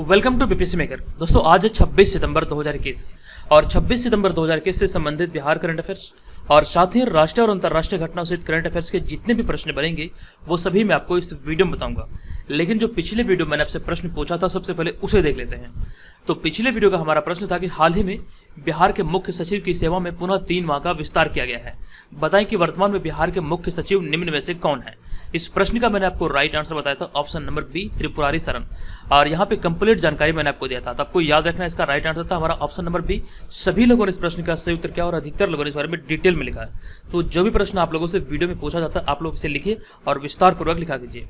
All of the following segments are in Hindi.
Welcome to BPSC maker. दोस्तों आज है 26 सितंबर 2021 और 26 सितंबर 2021 से संबंधित बिहार करंट अफेयर्स और साथ ही राष्ट्रीय और अंतर्राष्ट्रीय घटनाओं सहित करंट अफेयर्स के जितने भी प्रश्न बनेंगे वो सभी मैं आपको इस वीडियो में बताऊंगा। लेकिन जो पिछले वीडियो मैंने आपसे प्रश्न पूछा था सबसे पहले उसे देख लेते हैं। तो पिछले वीडियो का हमारा प्रश्न था कि हाल ही में बिहार के मुख्य सचिव की सेवा में पुनः 3 माह का विस्तार किया गया है। बताएं कि वर्तमान में बिहार के मुख्य सचिव निम्न में से कौन है। इस प्रश्न का मैंने आपको राइट आंसर बताया था option number B Tripurari Saran, और यहाँ पे कंप्लीट जानकारी मैंने आपको दिया था। तो आपको याद रखना इसका राइट आंसर था हमारा ऑप्शन नंबर बी। सभी लोगों ने इस प्रश्न का सही उत्तर किया और अधिकतर लोगों ने इस बारे में डिटेल में लिखा है। तो जो भी प्रश्न आप लोगों से वीडियो में पूछा जाता है आप लोग इसे लिखिए और विस्तार पूर्वक लिखा कीजिए।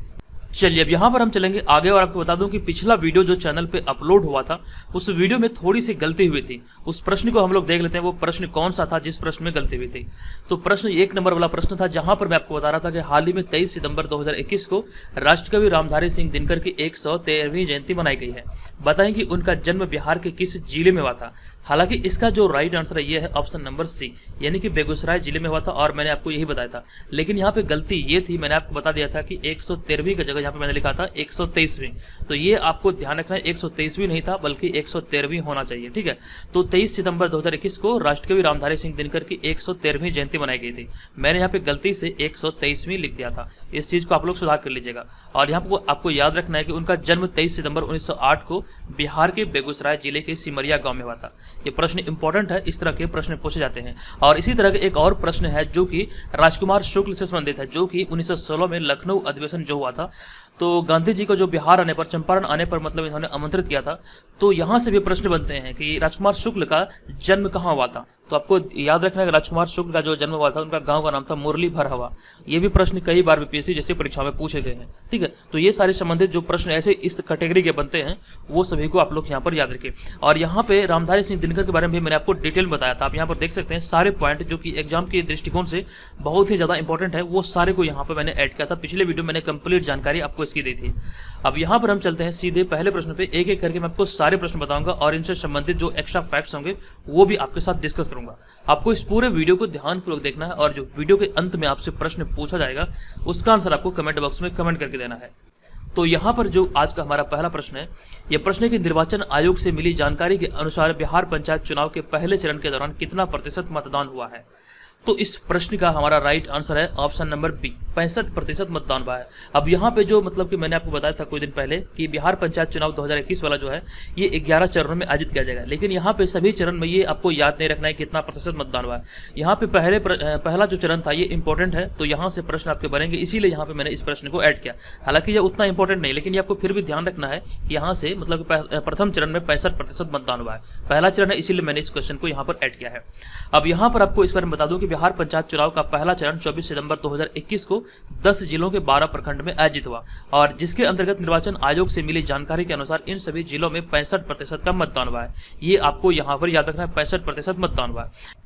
चलिए अब यहाँ पर हम चलेंगे आगे और आपको बता दूं कि पिछला वीडियो जो चैनल पे अपलोड हुआ था उस वीडियो में थोड़ी सी गलती हुई थी। उस प्रश्न को हम लोग देख लेते हैं वो प्रश्न कौन सा था जिस प्रश्न में गलती हुई थी। तो प्रश्न 1 नंबर वाला प्रश्न था जहां पर मैं आपको बता रहा था कि हाल ही में 23 सितंबर 2021 को राष्ट्रकवि रामधारी सिंह दिनकर की 113वीं जयंती मनाई गई है। बताएं कि उनका जन्म बिहार के किस जिले में हुआ था। हालांकि इसका जो राइट आंसर है ये है ऑप्शन नंबर सी, यानी कि बेगूसराय जिले में हुआ था और मैंने आपको यही बताया था। लेकिन यहाँ पे गलती ये थी, मैंने आपको बता दिया था कि 113वीं की जगह यहाँ पे मैंने लिखा था 123वीं। तो ये आपको ध्यान रखना है 123वीं नहीं था बल्कि 113वीं होना चाहिए, ठीक है। तो 23 सितंबर 2021 को राष्ट्रकवि रामधारी सिंह दिनकर की 113वीं जयंती मनाई गई थी। मैंने यहाँ पे गलती से 123वीं लिख दिया था। इस चीज को आप लोग सुधार कर लीजिएगा। और यहाँ पर आपको याद रखना है कि उनका जन्म 23 सितंबर 1908 को बिहार के बेगूसराय जिले के सिमरिया गाँव में हुआ था। ये प्रश्न इंपॉर्टेंट है, इस तरह के प्रश्न पूछे जाते हैं। और इसी तरह का एक और प्रश्न है जो कि राजकुमार शुक्ल से संबंधित है, जो कि 1916 में लखनऊ अधिवेशन जो हुआ था तो गांधी जी को जो बिहार आने पर, चंपारण आने पर मतलब इन्होंने आमंत्रित किया था। तो यहाँ से भी प्रश्न बनते हैं कि राजकुमार शुक्ल का जन्म कहाँ हुआ था। तो आपको याद रखना है कि राजकुमार शुक्ल का जो जन्म हुआ था उनका गांव का नाम था मुरली भरहवा। ये भी प्रश्न कई बार बीपीएससी जैसे परीक्षा में पूछे गए हैं, ठीक है। तो ये सारे संबंधित जो प्रश्न ऐसे इस कैटेगरी के बनते हैं वो सभी को आप लोग यहाँ पर याद रखें। और यहाँ पे रामधारी सिंह दिनकर के बारे में भी मैंने आपको डिटेल बताया था। आप यहाँ पर देख सकते हैं सारे पॉइंट जो कि एग्जाम के दृष्टिकोण से बहुत ही ज्यादा इंपॉर्टेंट है, वो सारे को यहाँ पर मैंने ऐड किया था। पिछले वीडियो मैंने कंप्लीट जानकारी आपको इसकी दी थी। अब यहाँ पर हम चलते हैं सीधे पहले प्रश्न पे। एक एक करके मैं आपको सारे प्रश्न बताऊंगा और इनसे संबंधित जो एक्स्ट्रा फैक्ट्स होंगे वो भी आपके साथ डिस्कस करूंगा। आपको इस पूरे वीडियो को ध्यानपूर्वक देखना है और जो वीडियो के अंत में आपसे प्रश्न पूछा जाएगा उसका आंसर आपको कमेंट बॉक्स में कमेंट करके देना है। तो यहाँ पर जो आज का हमारा पहला प्रश्न है, यह प्रश्न है कि निर्वाचन आयोग से मिली जानकारी के अनुसार बिहार पंचायत चुनाव के पहले चरण के दौरान कितना प्रतिशत मतदान हुआ है। तो इस प्रश्न का हमारा राइट आंसर है ऑप्शन नंबर बी, 65% मतदान हुआ है। अब यहाँ पे जो मतलब कि मैंने आपको बताया था कुछ दिन पहले कि बिहार पंचायत चुनाव 2021 वाला जो है ये 11 चरणों में आयोजित किया जाएगा। लेकिन यहाँ पे सभी चरण में ये आपको याद नहीं रखना है कितना प्रतिशत मतदान हुआ है। यहाँ पे पहला जो चरण था ये इंपॉर्टेंट है, तो यहाँ से प्रश्न आपके बनेंगे, इसीलिए यहाँ पे मैंने इस प्रश्न को ऐड किया। हालांकि ये उतना इंपॉर्टेंट नहीं, लेकिन ये आपको फिर भी ध्यान रखना है कि यहाँ से मतलब प्रथम चरण में 65% मतदान हुआ है। पहला चरण है, इसीलिए मैंने इस क्वेश्चन को यहाँ पर ऐड किया है। अब यहाँ पर आपको इस बारे में बता दूं कि बिहार पंचायत चुनाव का पहला चरण 24 सितंबर 2021 को 10 जिलों के 12 प्रखंड में आयोजित हुआ और जिसके अंतर्गत निर्वाचन आयोग से मिली जानकारी के अनुसार इन सभी जिलों में 65% का मतदान हुआ है। ये आपको यहाँ पर याद रखना है, 65% मतदान हुआ है।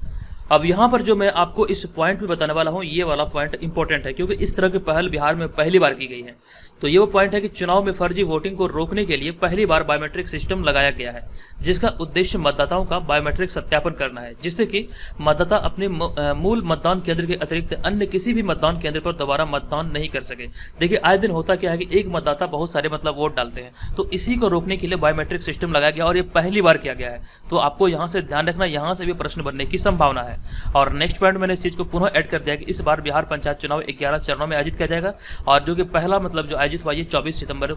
अब यहाँ पर जो मैं आपको इस पॉइंट में बताने वाला हूँ ये वाला पॉइंट इंपॉर्टेंट है, क्योंकि इस तरह की पहल बिहार में पहली बार की गई है। तो ये वो पॉइंट है कि चुनाव में फर्जी वोटिंग को रोकने के लिए पहली बार बायोमेट्रिक सिस्टम लगाया गया है, जिसका उद्देश्य मतदाताओं का बायोमेट्रिक सत्यापन करना है, जिससे कि मतदाता अपने मूल मतदान केंद्र के अतिरिक्त अन्य किसी भी मतदान केंद्र पर दोबारा मतदान नहीं कर सके। देखिए आए दिन होता क्या है कि एक मतदाता बहुत सारे मतलब वोट डालते हैं, तो इसी को रोकने के लिए बायोमेट्रिक सिस्टम लगाया गया और ये पहली बार किया गया है। तो आपको यहाँ से ध्यान रखना, यहाँ से भी प्रश्न बनने की संभावना है। और नेक्स्ट पॉइंट मैंने इस चीज को पुनः ऐड कर दिया कि इस बार बिहार पंचायत चुनाव 11 चरणों में आयोजित किया जाएगा और जो कि पहला मतलब जो आयोजित हुआ ये 24 सितंबर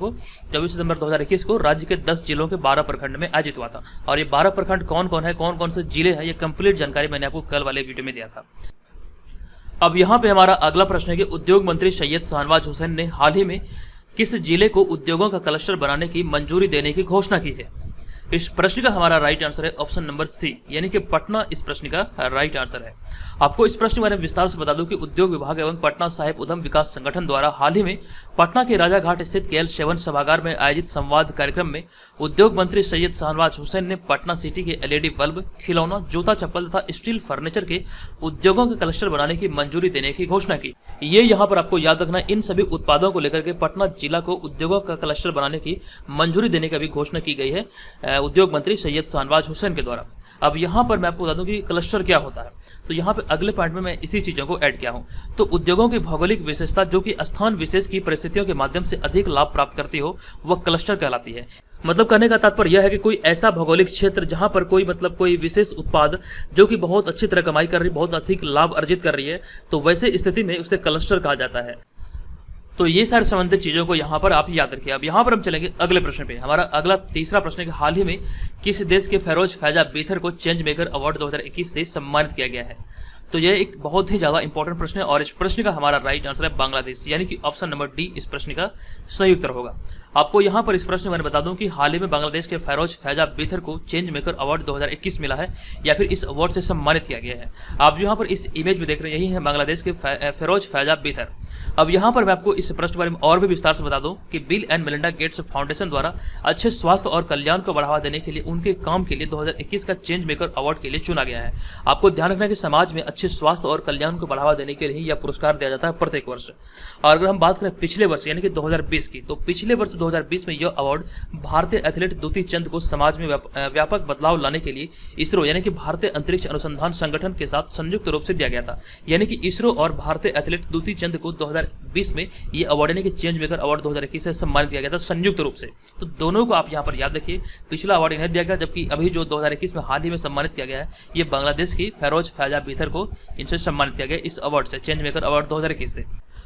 2021 को राज्य के 10 जिलों के 12 प्रखंड में आयोजित हुआ था। और ये 12 प्रखंड कौन कौन है, कौन कौन से जिले हैं, ये कंप्लीट जानकारी मैंने आपको कल वाले वीडियो में दिया था। अब यहाँ पे हमारा अगला प्रश्न है कि उद्योग मंत्री सैयद शाहनवाज हुसैन ने हाल ही में किस जिले को उद्योगों का क्लस्टर बनाने की मंजूरी देने की घोषणा की है। इस प्रश्न का हमारा राइट आंसर है ऑप्शन नंबर सी, यानी कि पटना इस प्रश्न का राइट आंसर है। आपको इस प्रश्न के बारे में विस्तार से बता दूं कि उद्योग विभाग एवं पटना साहिब उद्यम विकास संगठन द्वारा हाल ही में पटना के राजा घाट स्थित KL7 सभागार में आयोजित संवाद कार्यक्रम में उद्योग मंत्री सैयद शाहनवाज हुसैन ने पटना सिटी के LED बल्ब, खिलौना, जूता चप्पल तथा स्टील फर्नीचर के उद्योगों के क्लस्टर बनाने की मंजूरी देने की घोषणा की। ये यहाँ पर आपको याद रखना, इन सभी उत्पादों को लेकर के पटना जिला को उद्योगों का क्लस्टर बनाने की मंजूरी देने की भी घोषणा की गई है उद्योग मंत्री सैयद शाहनवाज हुसैन के द्वारा। अब यहाँ पर मैं आपको बता दूं कि क्लस्टर क्या होता है। तो यहाँ पे अगले पॉइंट में मैं इसी चीजों को ऐड किया हूँ। तो उद्योगों की भौगोलिक विशेषता जो कि स्थान विशेष की परिस्थितियों के माध्यम से अधिक लाभ प्राप्त करती हो वह क्लस्टर कहलाती है। मतलब कहने का तात्पर्य यह है कि कोई ऐसा भौगोलिक क्षेत्र जहां पर कोई मतलब कोई विशेष उत्पाद जो कि बहुत अच्छी तरह कमाई कर रही है, बहुत अधिक लाभ अर्जित कर रही है, तो वैसे स्थिति में उसे क्लस्टर कहा जाता है। तो ये सारे संबंधित चीजों को यहाँ पर आप याद रखिए। अब यहाँ पर हम चलेंगे अगले प्रश्न पे। हमारा अगला तीसरा प्रश्न है कि हाल ही में किस देश के फेरोज फैजा बेथर को चेंज मेकर अवार्ड 2021 से सम्मानित किया गया है? तो यह एक बहुत ही ज्यादा इंपॉर्टेंट प्रश्न है और इस प्रश्न का हमारा राइट आंसर है बांग्लादेश, यानी कि ऑप्शन नंबर डी इस प्रश्न का सही उत्तर होगा। आपको यहाँ पर इस प्रश्न में बता दूं कि हाल ही में बांग्लादेश के फेरोज फैजा बेथर को चेंज मेकर अवार्ड 2021 मिला है या फिर इस अवार्ड से सम्मानित किया गया है। आप जो यहाँ पर इस इमेज में देख रहे हैं यही है बांग्लादेश के फेरोज फैजा बेथर। अब यहाँ पर मैं आपको इस प्रश्न के बारे में और भी विस्तार से बता दूं कि bill and Melinda Gates foundation द्वारा अच्छे स्वास्थ्य और कल्याण को बढ़ावा देने के लिए उनके काम के लिए 2021 का चेंज मेकर अवार्ड के लिए चुना गया है। आपको ध्यान रखना है कि समाज में अच्छे स्वास्थ्य और कल्याण को बढ़ावा देने के लिए यह पुरस्कार दिया जाता है प्रत्येक वर्ष। और अगर हम बात करें पिछले वर्ष यानी कि 2020 की, तो पिछले वर्ष 2020 में यह अवार्ड भारतीय एथलीट द्युति चंद को समाज में व्यापक बदलाव लाने के लिए इसरो यानी कि भारतीय अंतरिक्ष अनुसंधान संगठन के साथ संयुक्त रूप से दिया गया था। यानी कि इसरो और भारतीय एथलीट द्युति चंद को 2020 में ये अवार्ड यानी कि चेंज मेकर अवार्ड 2021 से सम्मानित किया गया था संयुक्त रूप से। तो दोनों को आप यहाँ पर याद रखिए, पिछला अवार्ड इन्हें दिया गया जबकि अभी जो 2021 में हाल ही में सम्मानित किया गया है ये बांग्लादेश की फेरोज फैजा बेथर को इनसे सम्मानित किया गया इस अवार्ड से, चेंज मेकर अवार्ड 2021 से।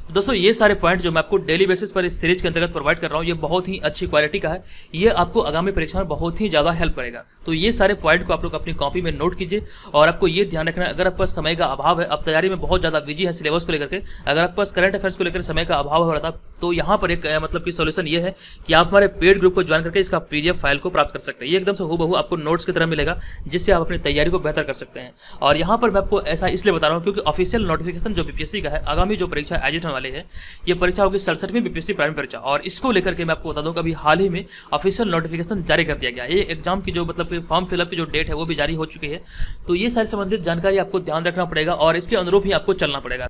दोस्तों ये सारे पॉइंट जो मैं आपको डेली बेसिस पर इस सीरीज के अंतर्गत प्रोवाइड कर रहा हूँ ये बहुत ही अच्छी क्वालिटी का है, ये आपको आगामी परीक्षा में बहुत ही ज़्यादा हेल्प करेगा। तो ये सारे पॉइंट को आप लोग अपनी कॉपी में नोट कीजिए और आपको ये ध्यान रखना है अगर आपके पास समय का अभाव है, आप तैयारी में बहुत ज़्यादा बिजी है सिलेबस को लेकर के, अगर आपके पास करंट अफेयर्स को लेकर समय का अभाव हो रहा था तो यहाँ पर एक मतलब कि सोल्यूशन ये है कि आप हमारे पेड ग्रुप को ज्वाइन करके इसका पीडीएफ फाइल को प्राप्त कर सकते हैं। ये एकदम से हूबहू आपको नोट्स की तरह मिलेगा जिससे आप अपनी तैयारी को बेहतर कर सकते हैं। और यहाँ पर मैं आपको ऐसा इसलिए बता रहा हूँ क्योंकि ऑफिशियल नोटिफिकेशन जो बीपीएससी का है, आगामी जो परीक्षा आयोजित होने वाली है ये परीक्षा होगी 67वीं बीपीएससी प्राइमरी परीक्षा, और इसको लेकर के मैं आपको बता दूं कि अभी हाल ही में ऑफिशियल नोटिफिकेशन जारी कर दिया गया। ये एग्जाम की जो मतलब कि फॉर्म फिलअप की जो डेट है वो भी जारी हो चुकी है। तो ये सारी संबंधित जानकारी आपको ध्यान रखना पड़ेगा और इसके अनुरूप ही आपको चलना पड़ेगा।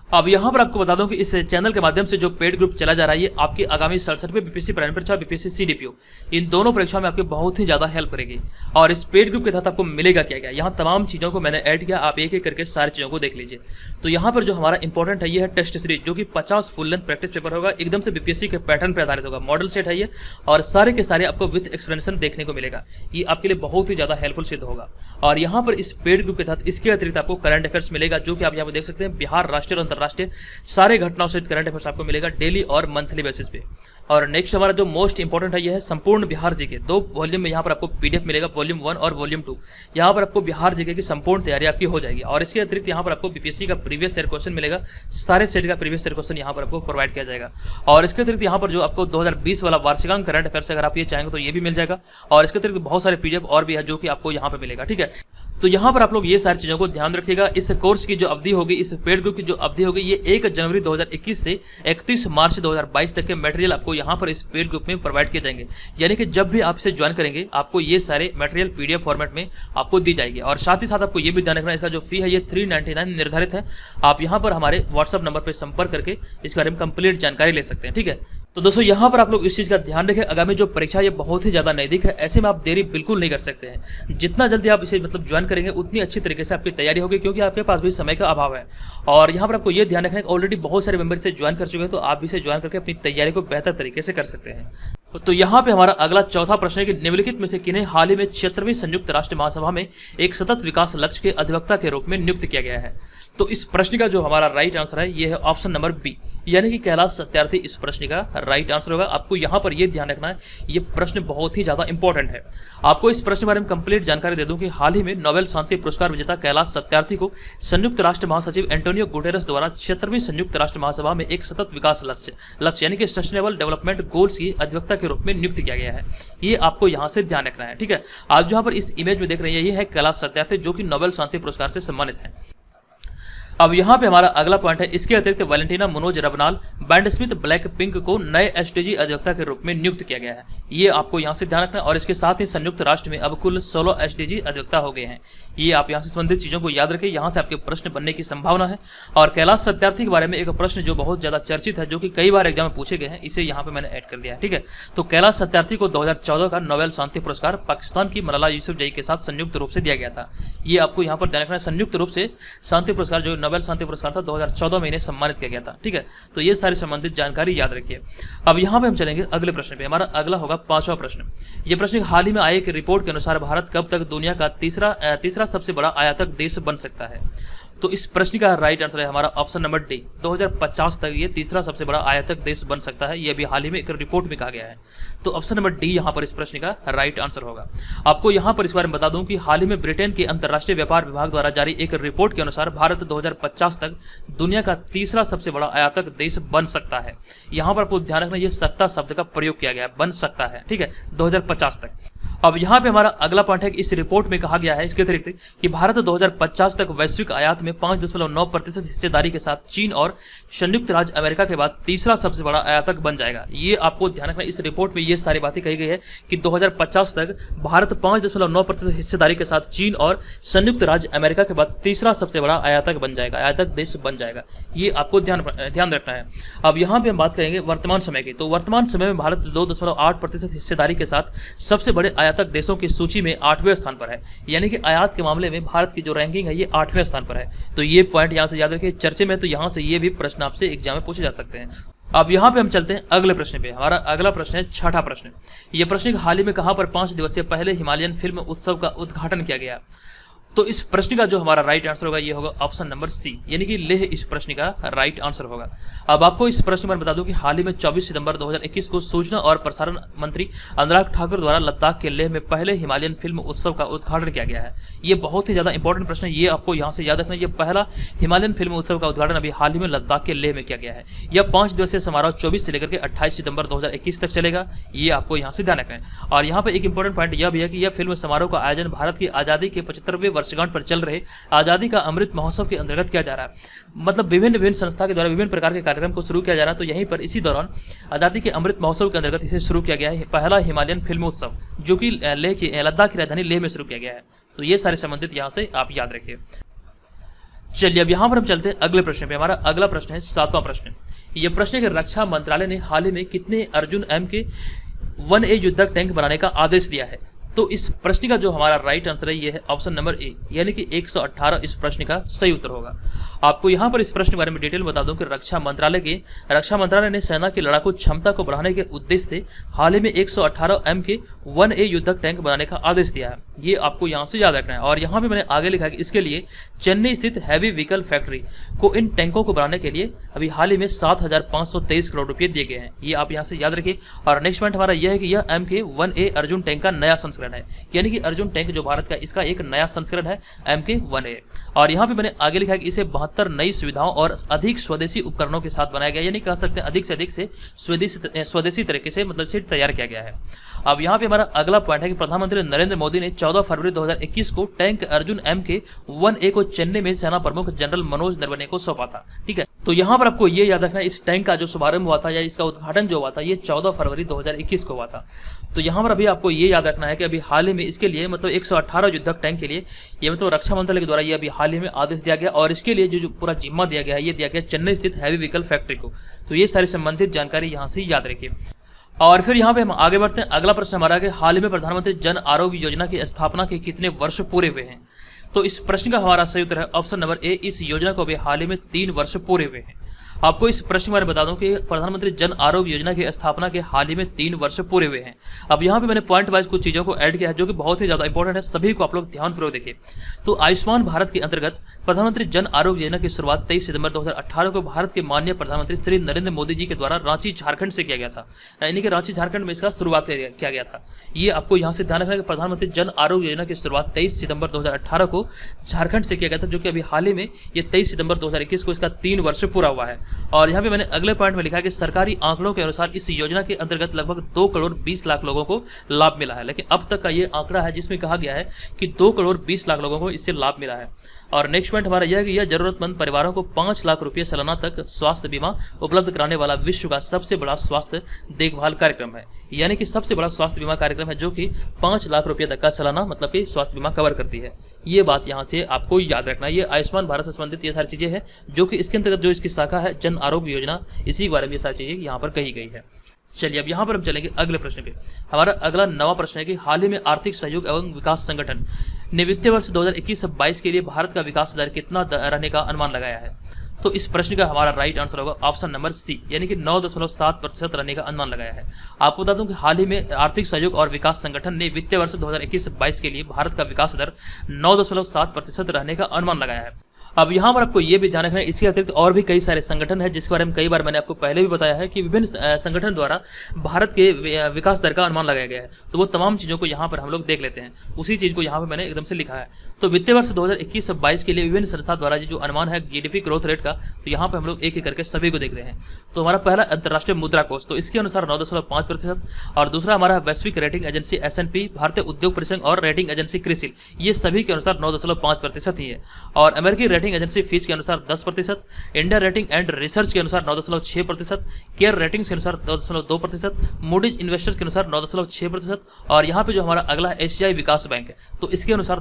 अब यहाँ पर आपको बता दूं कि इस चैनल के माध्यम से जो पेड ग्रुप चला जा रहा है ये आपकी आगामी 67वीं बीपीएससी प्राइमरी परीक्षा बीपीएससी सीडीपीओ इन दोनों परीक्षाओं में आपके बहुत ही ज़्यादा हेल्प करेगी। और इस पेड ग्रुप के तहत आपको मिलेगा क्या क्या, यहाँ तमाम चीज़ों को मैंने ऐड किया, आप एक एक करके सारी चीज़ों को देख लीजिए। तो यहाँ पर जो हमारा इंपॉर्टेंट है ये है टेस्ट सीरीज जो कि 50 फुल लेंथ प्रैक्टिस पेपर होगा, एकदम से बीपीएससी के पैटर्न पर आधारित होगा, मॉडल सेट है ये और सारे के सारे आपको विथ एक्सप्लेनेशन देखने को मिलेगा। ये आपके लिए बहुत ही ज़्यादा हेल्पफुल सिद्ध होगा। और यहाँ पर इस पेड ग्रुप के तहत इसके अतिरिक्त आपको करंट अफेयर्स मिलेगा जो कि आप यहाँ पर देख सकते हैं, बिहार राष्ट्रीय और अंतर्राष्ट्रीय सारे घटनाओं सहित करंट अफेयर्स आपको मिलेगा डेली और मंथली बेसिस पे। और नेक्स्ट हमारा जो मोस्ट इंपॉर्टेंट है यह है संपूर्ण बिहार जीके, 2 वॉल्यूम में यहाँ पर आपको पीडीएफ मिलेगा, वॉल्यूम 1 और वॉल्यूम 2। यहाँ पर आपको बिहार जीके की संपूर्ण तैयारी आपकी हो जाएगी। और इसके अतिरिक्त यहाँ पर आपको बीपीएससी का प्रीवियस ईयर क्वेश्चन मिलेगा, सारे सेट का प्रीवियस ईयर क्वेश्चन यहाँ पर आपको प्रोवाइड किया जाएगा। और इसके अतिरिक्त यहाँ पर जो आपको 2020 वाला वार्षिकांक करंट अफेयर्स अगर आप ये चाहेंगे तो ये भी मिल जाएगा। और इसके अतिरिक्त बहुत सारे पीडीएफ और भी है जो कि आपको यहाँ पर मिलेगा। ठीक है, तो यहाँ पर आप लोग ये सारी चीज़ों को ध्यान रखिएगा। इस कोर्स की जो अवधि होगी, इस पेड ग्रुप की जो अवधि होगी ये 1 जनवरी 2021 से 31 मार्च 2022 तक के मटेरियल आपको यहाँ पर इस पेड ग्रुप में प्रोवाइड किए जाएंगे। यानी कि जब भी आप इसे ज्वाइन करेंगे आपको ये सारे मटेरियल पीडीएफ फॉर्मेट में आपको दी जाएगी। और साथ ही साथ आपको ये भी ध्यान रखना है इसका जो फी है ये 399 निर्धारित है। आप यहाँ पर हमारे व्हाट्सअप नंबर पर संपर्क करके इसके बारे में कंप्लीट जानकारी ले सकते हैं। ठीक है, तो दोस्तों यहाँ पर आप लोग इस चीज़ का ध्यान रखें, आगामी जो परीक्षा ये बहुत ही ज़्यादा नज़दीक है, ऐसे में आप देरी बिल्कुल नहीं कर सकते हैं। जितना जल्दी आप इसे मतलब ज्वाइन करेंगे उतनी अच्छी तरीके से आपकी तैयारी होगी क्योंकि आपके पास भी समय का अभाव है। और यहाँ पर आपको ये ध्यान रखना है कि ऑलरेडी बहुत सारे मेंबर इसे ज्वाइन कर चुके हैं, तो आप भी इसे ज्वाइन करके अपनी तैयारी को बेहतर तरीके से कर सकते हैं। तो यहाँ पे हमारा अगला चौथा प्रश्न है कि निम्नलिखित में से किन्हें हाल ही में 76वीं संयुक्त राष्ट्र महासभा में एक सतत विकास लक्ष्य के अधिवक्ता के रूप में नियुक्त किया गया है? तो इस प्रश्न का जो हमारा राइट आंसर है ये है ऑप्शन नंबर बी, यानी कि कैलाश सत्यार्थी इस प्रश्न का राइट आंसर होगा। आपको यहाँ पर ये ध्यान रखना है, ये प्रश्न बहुत ही ज़्यादा इंपॉर्टेंट है। आपको इस प्रश्न के बारे में कंप्लीट जानकारी दे दूं कि हाल ही में नोबेल शांति पुरस्कार विजेता कैलाश सत्यार्थी को संयुक्त राष्ट्र महासचिव एंटोनियो गुटेरेस द्वारा 76वीं संयुक्त राष्ट्र महासभा में एक सतत विकास लक्ष्य यानी कि सस्टेनेबल डेवलपमेंट गोल्स की अधिवक्ता के रूप में नियुक्त किया गया है। ये आपको यहाँ से ध्यान रखना है। ठीक है, आप जहाँ पर इस इमेज में देख रहे हैं ये है कैलाश सत्यार्थी जो कि नोबेल शांति पुरस्कार से सम्मानित है। अब यहाँ पे हमारा अगला पॉइंट है, इसके अतिरिक्त Valentina Manoj Rabanal band Smith Blackpink को नए एसडीजी अधिवक्ता के रूप में नियुक्त किया गया है। ये आपको यहाँ से ध्यान रखना है। और इसके साथ ही संयुक्त राष्ट्र में अब कुल 16 एसडीजी अधिवक्ता हो गए हैं। ये आप यहाँ से संबंधित चीज़ों को याद रखें, यहाँ से आपके प्रश्न बनने की संभावना है। और कैलाश सत्यार्थी के बारे में एक प्रश्न जो बहुत ज़्यादा चर्चित है, जो कि कई बार एग्जाम में पूछे गए हैं, इसे यहाँ पे मैंने ऐड कर दिया है। ठीक है, तो कैलाश सत्यार्थी को 2014 का नोबेल शांति पुरस्कार पाकिस्तान की मलाला यूसुफजई के साथ संयुक्त रूप से दिया गया था। ये आपको यहाँ पर ध्यान रखना है, संयुक्त रूप से शांति पुरस्कार जो नोबेल शांति पुरस्कार था 2014 में इन्हें सम्मानित किया गया था। ठीक है, तो ये सारी संबंधित जानकारी याद रखिए। अब यहाँ पे हम चलेंगे अगले प्रश्न पे। हमारा अगला होगा 5वां प्रश्न। ये प्रश्न हाल ही में आए एक रिपोर्ट के अनुसार भारत कब तक दुनिया का तीसरा सबसे बड़ा आयातक देश बन सकता है? तो इस प्रश्न का राइट आंसर है हमारा ऑप्शन नंबर डी, 2050 तक ये तीसरा सबसे बड़ा आयातक देश बन सकता है। ये अभी हाल ही में एक रिपोर्ट में कहा गया है। तो ऑप्शन नंबर डी यहाँ पर इस प्रश्न का राइट आंसर होगा। आपको यहाँ पर इस बारे में बता दूं कि हाल ही में ब्रिटेन के अंतर्राष्ट्रीय व्यापार विभाग द्वारा जारी एक रिपोर्ट के अनुसार भारत 2050 तक दुनिया का तीसरा सबसे बड़ा आयातक देश बन सकता है। यहाँ पर आपको ध्यान रखना, ये सकता शब्द का प्रयोग किया गया है, बन सकता है। ठीक है, 2050 तक। अब यहाँ पे हमारा अगला पॉइंट है कि इस रिपोर्ट में कहा गया है इसके अतिरिक्त कि भारत 2050 तक वैश्विक आयात में 5.9% हिस्सेदारी के साथ चीन और संयुक्त राज्य अमेरिका के बाद तीसरा सबसे बड़ा आयातक बन जाएगा। ये आपको ध्यान रखना, इस रिपोर्ट में ये सारी बातें कही गई है कि 2050 तक भारत 5.9% हिस्सेदारी के साथ चीन और संयुक्त राज्य अमेरिका के बाद तीसरा सबसे बड़ा आयातक बन जाएगा, आयातक देश बन जाएगा। ये आपको ध्यान रखना है। अब यहाँ पे हम बात करेंगे वर्तमान समय की। तो वर्तमान समय में भारत 2.8% हिस्सेदारी के साथ सबसे बड़े आयातक देशों की सूची में 8वें स्थान पर है। यानी कि आयात के मामले में भारत की जो रैंकिंग है ये 8वें स्थान पर है। तो ये पॉइंट यहाँ से याद रखिए चर्चे में, तो यहाँ से ये भी प्रश्न आपसे एग्जाम में पूछे जा सकते हैं। अब यहाँ पे हम चलते हैं अगले प्रश्न पे। हमारा अगला प्रश्न है 6वां प्रश्न। ये प्रश्न हाल ही में कहाँ पर 5 दिवसीय पहले हिमालयन फिल्म उत्सव का उद्घाटन किया गया? तो इस प्रश्न का जो हमारा राइट आंसर होगा ये होगा ऑप्शन नंबर सी, यानी कि लेह इस प्रश्न का राइट आंसर होगा। अब आपको इस प्रश्न में बता दूं कि हाल ही में 24 सितंबर 2021 को सूचना और प्रसारण मंत्री अनुराग ठाकुर द्वारा लद्दाख के लेह में पहले हिमालयन फिल्म उत्सव का उद्घाटन किया गया है। ये बहुत ही ज्यादा इंपॉर्टेंट प्रश्न है, ये आपको यहाँ से याद रखना। ये पहला हिमालयन फिल्म उत्सव का उद्घाटन अभी हाल ही में लद्दाख के लेह में किया गया है। यह 5 दिवसीय समारोह 24 से लेकर के 28 सितंबर 2021 तक चलेगा। ये आपको यहाँ से ध्यान रखना है। और यहाँ पर एक इंपॉर्टेंट पॉइंट यह भी है कि यह फिल्म समारोह का आयोजन भारत की आजादी के 75वें वर्षगांठ पर चल रहे आजादी का अमृत महोत्सव के अंतर्गत किया जा रहा है। मतलब विभिन्न संस्था के द्वारा विभिन्न प्रकार के कार्यक्रम को शुरू किया जा रहा है। तो यहीं पर इसी दौरान आजादी के अमृत महोत्सव के अंतर्गत इसे शुरू किया गया है, पहला हिमालयन फिल्म उत्सव, जो कि लद्दाख की राजधानी लेह में शुरू किया गया है। तो ये सारे संबंधित यहाँ से आप याद रखिए। चलिए अब यहाँ पर हम चलते हैं अगले प्रश्न पे। हमारा अगला प्रश्न है 7वां प्रश्न। यह प्रश्न है कि रक्षा मंत्रालय ने हाल ही में कितने अर्जुन M के 1A युद्धक टैंक बनाने का आदेश दिया है? तो इस प्रश्न का जो हमारा राइट आंसर है ये है ऑप्शन नंबर ए, यानी कि 118 इस प्रश्न का सही उत्तर होगा। आपको यहाँ पर इस प्रश्न के बारे में डिटेल बता दूं कि रक्षा मंत्रालय ने सेना की लड़ाकू क्षमता को बढ़ाने के उद्देश्य से हाल ही में 118 M के 1A युद्धक टैंक बनाने का आदेश दिया है। ये आपको यहाँ से याद रखना है। और यहाँ पे मैंने आगे लिखा है कि इसके लिए चेन्नई स्थित हैवी व्हीकल फैक्ट्री को इन टैंकों को बनाने के लिए अभी हाल ही में 7,523 करोड़ रुपये दिए गए हैं। ये आप यहाँ से याद रखिए। और नेक्स्ट पॉइंट हमारा यह है कि यह MK 1A अर्जुन टैंक का नया संस्करण है, यानी कि अर्जुन टैंक जो भारत का इसका एक नया संस्करण है MK 1A। और यहाँ पे मैंने आगे लिखा है कि इसे 72 नई सुविधाओं और अधिक स्वदेशी उपकरणों के साथ बनाया गया, यानी कह सकते हैं अधिक से अधिक से स्वदेशी तरीके से मतलब से तैयार किया गया है। अब यहाँ पे हमारा अगला पॉइंट है कि प्रधानमंत्री नरेंद्र मोदी ने 14 फरवरी 2021 को टैंक अर्जुन MK 1A को चेन्नई में सेना प्रमुख जनरल मनोज नरवणे को सौंपा था। ठीक है, तो यहाँ पर आपको ये याद रखना है इस टैंक का जो शुभारंभ हुआ था या इसका उद्घाटन जो हुआ था ये 14 फरवरी 2021 को हुआ था। तो यहाँ पर अभी आपको ये याद रखना है कि अभी हाल ही में इसके लिए मतलब 118 युद्धक टैंक के लिए ये मतलब रक्षा मंत्रालय के द्वारा ये अभी हाल ही में आदेश दिया गया और इसके लिए जो पूरा जिम्मा दिया गया है ये दिया गया चेन्नई स्थित हैवी व्हीकल फैक्ट्री को। तो ये सारी संबंधित जानकारी यहाँ से याद रखिए। और फिर यहाँ पे हम आगे बढ़ते हैं। अगला प्रश्न हमारा कि हाल ही में प्रधानमंत्री जन आरोग्य योजना की स्थापना के कितने वर्ष पूरे हुए हैं? तो इस प्रश्न का हमारा सही उत्तर है ऑप्शन नंबर ए, इस योजना को अभी हाल ही में 3 वर्ष पूरे हुए हैं। आपको इस प्रश्न के बारे में बता दूं कि प्रधानमंत्री जन आरोग्य योजना की स्थापना के हाल ही में 3 वर्ष पूरे हुए हैं। अब यहाँ पे मैंने पॉइंट वाइज कुछ चीजों को ऐड किया है जो कि बहुत ही ज्यादा इंपॉर्टेंट है, सभी को आप लोग ध्यानपूर्वक देखिए। तो आयुष्मान भारत के अंतर्गत प्रधानमंत्री जन आरोग्य योजना की शुरुआत 23 सितंबर 2018 को भारत के माननीय प्रधानमंत्री श्री नरेंद्र मोदी जी के द्वारा रांची झारखंड से किया गया था, यानी कि रांची झारखंड में इसका शुरुआत किया गया था। ये आपको यहाँ से ध्यान रखना है कि प्रधानमंत्री जन आरोग्य योजना की शुरुआत 23 सितंबर 2018 को झारखंड से किया गया था, जो कि अभी हाल ही में ये 23 सितंबर 2021 को इसका 3 वर्ष पूरा हुआ है। और यहाँ पे मैंने अगले पॉइंट में लिखा है कि सरकारी आंकड़ों के अनुसार इस योजना के अंतर्गत लगभग 2 करोड़ 20 लाख लोगों को लाभ मिला है, लेकिन अब तक का ये आंकड़ा है जिसमें कहा गया है कि 2 करोड़ 20 लाख लोगों को इससे लाभ मिला है। और नेक्स्ट पॉइंट हमारा यह है कि यह जरूरतमंद परिवारों को 5 लाख रुपये सालाना तक स्वास्थ्य बीमा उपलब्ध कराने वाला विश्व का सबसे बड़ा स्वास्थ्य देखभाल कार्यक्रम है, यानी कि सबसे बड़ा स्वास्थ्य बीमा कार्यक्रम है जो कि 5 लाख रुपये तक का सालाना मतलब कि स्वास्थ्य बीमा कवर करती है। ये बात यहाँ से आपको याद रखना है। ये आयुष्मान भारत से संबंधित ये सारी चीजें हैं जो कि इसके अंतर्गत जो इसकी शाखा है जन आरोग्य योजना, इसी के बारे में ये सारी चीजें यहाँ पर कही गई है। चलिए अब यहाँ पर हम चलेंगे अगले प्रश्न पे। हमारा अगला नवा प्रश्न है कि हाल ही में आर्थिक सहयोग एवं विकास संगठन ने वित्तीय वर्ष 2021-22 के लिए भारत का विकास दर कितना रहने का अनुमान लगाया है। तो इस प्रश्न का हमारा राइट आंसर होगा ऑप्शन नंबर सी, यानी कि 9.7% रहने का अनुमान लगाया है। आपको बता दूं कि हाल ही में आर्थिक सहयोग और विकास संगठन ने वित्तीय वर्ष 2021-22 के लिए भारत का विकास दर 9.7% रहने का अनुमान लगाया है। अब यहाँ पर आपको ये भी ध्यान रखना है, इसके अतिरिक्त और भी कई सारे संगठन हैं जिसके बारे में कई बार मैंने आपको पहले भी बताया है कि विभिन्न संगठन द्वारा भारत के विकास दर का अनुमान लगाया गया है। तो वो तमाम चीज़ों को यहाँ पर हम लोग देख लेते हैं। उसी चीज़ को यहाँ पर मैंने एकदम से लिखा है। तो वित्तीय वर्ष 2021-22 के लिए विभिन्न संस्था द्वारा जो अनुमान है जीडीपी ग्रोथ रेट का, तो यहाँ पर हम लोग एक एक करके सभी को देख रहे हैं। तो हमारा पहला अंतर्राष्ट्रीय मुद्रा कोष, तो इसके अनुसार 9.5%, और दूसरा हमारा वैश्विक रेटिंग एजेंसी S&P, भारतीय उद्योग परिसंघ और रेटिंग एजेंसी क्रिसिल, ये सभी के अनुसार 9.5% ही है। और अमेरिकी रेटिंग एजेंसी फिच के अनुसार 10%, इंडिया रेटिंग एंड रिसर्च के अनुसार 9.6%, केयर रेटिंग्स के अनुसार 9.2%, मूडीज इन्वेस्टर्स के अनुसार 9.6%, और यहाँ पे जो हमारा अगला एशियाई विकास बैंक है तो इसके अनुसार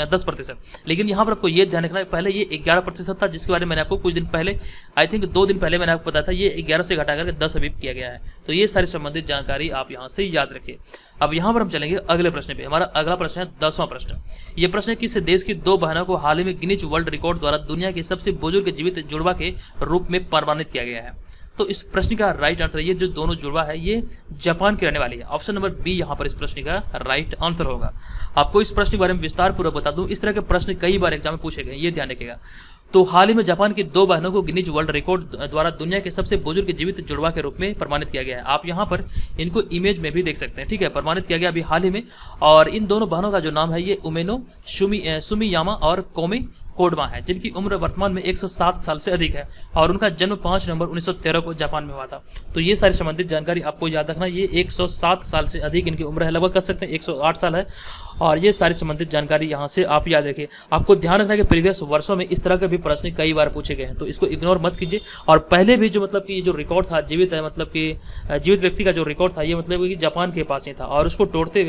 10%। लेकिन यहाँ पर आपको ये ध्यान रखना है, पहले ये 11% था जिसके बारे में मैंने आपको कुछ दिन पहले, आई थिंक 2 दिन पहले मैंने आपको बताया था, ये 11 से घटा करके 10 अभी किया गया है। तो ये सारी संबंधित जानकारी आप यहाँ से याद रखिए। अब यहाँ पर हम चलेंगे अगले प्रश्न पे। हमारा अगला प्रश्न है 10वां प्रश्न। ये प्रश्न है किस देश की 2 बहनों को हाल ही में गिनीज वर्ल्ड रिकॉर्ड द्वारा दुनिया के सबसे बुजुर्ग जीवित जुड़वा के रूप में प्रमाणित किया गया है। तो इस प्रश्न का राइट आंसर है, ये जो दोनों जुड़वा है ये जापान की रहने वाली है। ऑप्शन नंबर बी यहाँ पर इस प्रश्न का राइट आंसर होगा। आपको इस प्रश्न के बारे में विस्तार पूर्वक बता दूं, इस तरह के प्रश्न कई बार एग्जाम में पूछे गए, ये ध्यान रखिएगा। तो हाल ही में जापान की 2 बहनों को गिनीज वर्ल्ड रिकॉर्ड द्वारा दुनिया के सबसे बुजुर्ग जीवित जुड़वा के रूप में प्रमाणित किया गया है। आप यहाँ पर इनको इमेज में भी देख सकते हैं, ठीक है, प्रमाणित किया गया अभी हाल ही में। और इन दोनों बहनों का जो नाम है ये उमेनो सुमियामा और कोमे कोडमा है, जिनकी उम्र वर्तमान में 107 साल से अधिक है और उनका जन्म 5 नवंबर 1913 को जापान में हुआ था। तो ये सारी संबंधित जानकारी आपको याद रखना, ये 107 साल से अधिक इनकी उम्र है, लगभग कर सकते हैं 108 साल है। और ये सारी संबंधित जानकारी यहाँ से आप याद रखिए। आपको ध्यान रखना है कि प्रीवियस वर्षों में इस तरह के भी प्रश्न कई बार पूछे गए हैं, तो इसको इग्नोर मत कीजिए। और पहले भी जो मतलब कि जो रिकॉर्ड था जीवित है, मतलब कि जीवित व्यक्ति का जो रिकॉर्ड था ये मतलब कि जापान के पास ही था, और उसको तोड़ते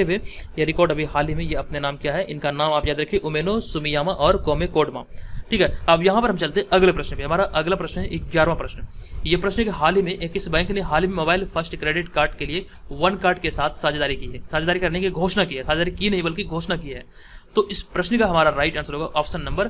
हुए ये रिकॉर्ड अभी हाल ही में ये अपने नाम किया है। इनका नाम आप याद रखिए, उमेनो सुमियामा और कोमे कोडमा, ठीक है। अब यहाँ पर हम चलते हैं अगले प्रश्न पे। हमारा अगला प्रश्न है 11वां प्रश्न। ये प्रश्न है कि हाल ही में किस बैंक ने हाल ही में मोबाइल फर्स्ट क्रेडिट कार्ड के लिए वन कार्ड के साथ साझेदारी की है, साझेदारी करने की घोषणा की है, साझेदारी की नहीं बल्कि घोषणा की है। तो इस प्रश्न का हमारा राइट आंसर होगा ऑप्शन नंबर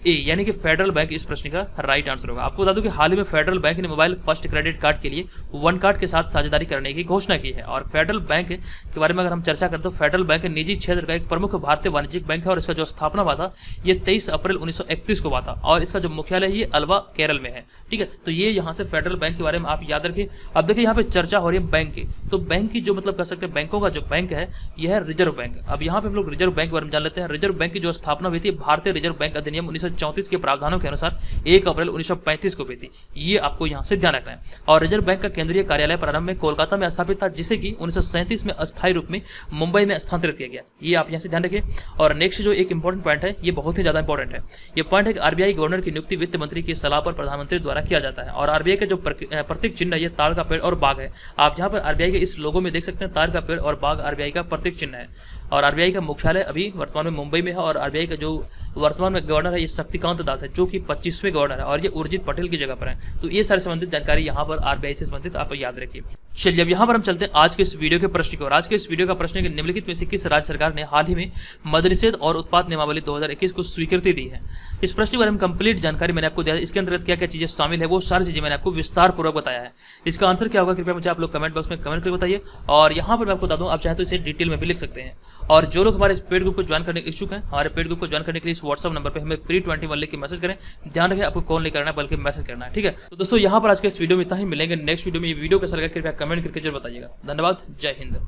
ए, यानी कि फेडरल बैंक इस प्रश्न का राइट आंसर होगा। आपको बता दूं कि हाल ही में फेडरल बैंक ने मोबाइल फर्स्ट क्रेडिट कार्ड के लिए वन कार्ड के साथ साझेदारी करने की घोषणा की है। और फेडरल बैंक के बारे में अगर हम चर्चा करें तो फेडरल बैंक निजी क्षेत्र का एक प्रमुख भारतीय वाणिज्यिक बैंक है, और इसका जो स्थापना हुआ था ये 23 अप्रैल 1931 को हुआ था, और इसका जो मुख्यालय ये अल्वा केरल में है, ठीक है। तो ये यहाँ से फेडरल बैंक के बारे में आप याद रखिए। अब देखिए यहाँ पे चर्चा हो रही है बैंक की, तो बैंक की जो मतलब कर सकते हैं बैंकों का जो बैंक है यह है रिजर्व बैंक। अब यहाँ पे हम लोग रिजर्व बैंक के बारे में जान लेते हैं। रिजर्व बैंक की जो स्थापना हुई थी भारतीय रिजर्व बैंक अधिनियम 1934 के प्रावधानों के अनुसार 1 अप्रैल 1935 को हुई थी, ये आपको यहाँ से ध्यान रखना है। और रिजर्व बैंक का केंद्रीय कार्यालय प्रारंभ में कोलकाता में स्थापित था, जिसे कि 1937 में अस्थायी रूप में मुंबई में स्थानांतरित किया गया, ये आप यहाँ से ध्यान रखिए। और नेक्स्ट जो एक इंपॉर्टेंट पॉइंट है, ये बहुत ही ज्यादा इंपॉर्टेंट है, ये पॉइंट है कि आरबीआई गवर्नर की नियुक्ति वित्त मंत्री की सलाह पर प्रधानमंत्री द्वारा किया जाता है। और आरबीआई का जो प्रतीक चिन्ह है ये ताड़ का पेड़ और बाघ है। आप यहाँ पर आरबीआई के इस लोगो में देख सकते हैं, ताड़ का पेड़ और बाघ आरबीआई का प्रतीक चिन्ह है। और आरबीआई का मुख्यालय अभी वर्तमान में मुंबई में है, और आरबीआई का जो वर्तमान में गवर्नर है ये शक्तिकांत दास है, जो कि 25वें गवर्नर है, और ये उर्जित पटेल की जगह पर है। तो ये सारी संबंधित जानकारी यहाँ पर आरबीआई से संबंधित आप याद रखिए। चलिए अब यहाँ पर हम चलते हैं आज के इस वीडियो के प्रश्न की ओर। आज के इस वीडियो का प्रश्न है कि निम्नलिखित में से किस राज्य सरकार ने हाल ही में मद्य निषेध और उत्पाद नियमावली 2021 को स्वीकृति दी है। इस प्रश्न के बारे में कंप्लीट जानकारी मैंने आपको दिया है, इसके अंतर्गत क्या क्या चीजें शामिल है वो सारी चीजें मैंने आपको विस्तार पूर्वक बताया है। इसका आंसर क्या होगा कृपया मुझे आप लोग कमेंट बॉक्स में कमेंट करके बताइए। और यहाँ पर मैं आपको बता दूं, आप चाहे तो इसे डिटेल में भी लिख सकते हैं। और जो लोग हमारे इस पेड ग्रुप को ज्वाइन करने के इच्छुक हैं, हमारे पेड ग्रुप को ज्वाइन करने के लिए इस व्हाट्सअप नंबर पर हमें pre21 लिख के मैसेज करें। ध्यान रखें आपको कॉल नहीं करना है बल्कि मैसेज करना है, ठीक है। तो दोस्तों यहाँ पर आज के इस वीडियो में इतना ही, मिलेंगे नेक्स्ट वीडियो में। ये वीडियो कैसा लगा कृपया कमेंट करके जरूर बताइएगा। धन्यवाद, जय हिंद।